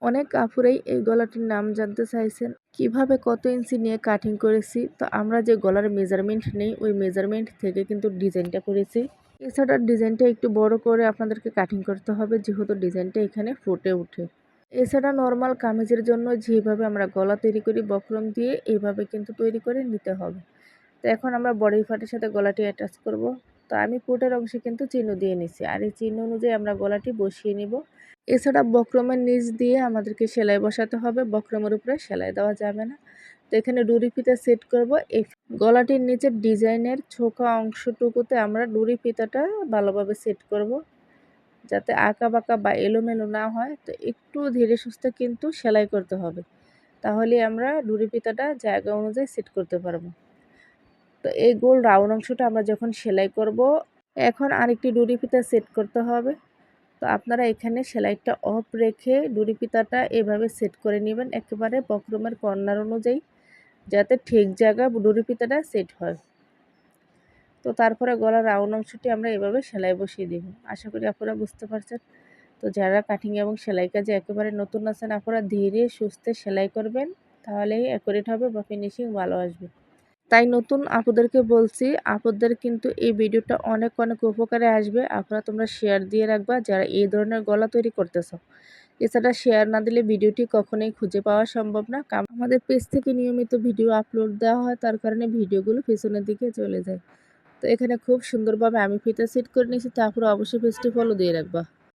অনেক আপুরাই এই গলাটির নাম জানতে চাইছেন, কিভাবে কত ইঞ্চি নিয়ে কাটিং করেছি। তো আমরা যে গলার মেজারমেন্ট নেই ওই মেজারমেন্ট থেকে কিন্তু ডিজাইনটা করেছি। এছাড়া ডিজাইনটা একটু বড় করে আপনাদেরকে কাটিং করতে হবে, যেহেতু ডিজাইনটা এখানে ফুটে ওঠে। এছাড়া নর্মাল কামিজের জন্য যেভাবে আমরা গলা তৈরি করি বক্রম দিয়ে, এইভাবে কিন্তু তৈরি করে নিতে হবে। তো এখন আমরা বডি পার্টের সাথে গলাটি অ্যাটাচ করব। তো আমি কোটের অংশে কিন্তু চিহ্ন দিয়ে নিছি, আর এই চিহ্ন অনুযায়ী আমরা গলাটি বসিয়ে নিব। এছাড়া বক্রমের নিচ দিয়ে আমাদেরকে সেলাই বসাতে হবে, বক্রমের উপরে সেলাই দেওয়া যাবে না। তো এখানে ডুরি ফিতা সেট করব। এই গলাটির নিচের ডিজাইনের ছোকা অংশটুকুতে আমরা ডুরি ফিতাটা ভালোভাবে সেট করব, যাতে আঁকা বাঁকা বা এলোমেলো না হয়। তো একটু ধীরে সুস্থে কিন্তু সেলাই করতে হবে, তাহলে আমরা ডুরি ফিতাটা জায়গা অনুযায়ী সেট করতে পারবো। তো এই গোল রাউন্ড অংশটা আমরা যখন সেলাই করব, এখন আরেকটি ডুরি ফিতা সেট করতে হবে। তো আপনারা এখানে সেলাইটা অফ রেখে ডুরি ফিতাটা এভাবে সেট করে নেবেন, একেবারে বক্রমের কর্নার অনুযায়ী, যাতে ঠিক জায়গা ডুরি ফিতাটা সেট হয়। তো তারপরে গলার রাউন্ড অংশটি আমরা এভাবে সেলাই বসিয়ে দেব। আশা করি আপনারা বুঝতে পারছেন। তো যারা কাটিং এবং সেলাই কাজে একেবারে নতুন আছেন, আপনারা ধীরে সুস্থে সেলাই করবেন, তাহলেই অ্যাকুরেট হবে বা ফিনিশিং ভালো আসবে। তাই নতুন আপুদেরকে বলছি, আপুদের কিন্তু এই ভিডিওটা অনেক অনেক উপকারে আসবে। তোমরা শেয়ার দিয়ে রাখবা যারা এই ধরনের গলা তৈরি করতেছো। এছাড়া শেয়ার না দিলে ভিডিওটি কখনোই খুঁজে পাওয়া সম্ভব না। আমাদের পেজ থেকে নিয়মিত ভিডিও আপলোড দেওয়া হয়, তার কারণে ভিডিওগুলো পেছনের দিকে চলে যায়। তো এখানে খুব সুন্দরভাবে আমি ফিতা সেট করে নিয়েছি, তারপরে অবশ্যই পেজটি ফলো দিয়ে রাখবা।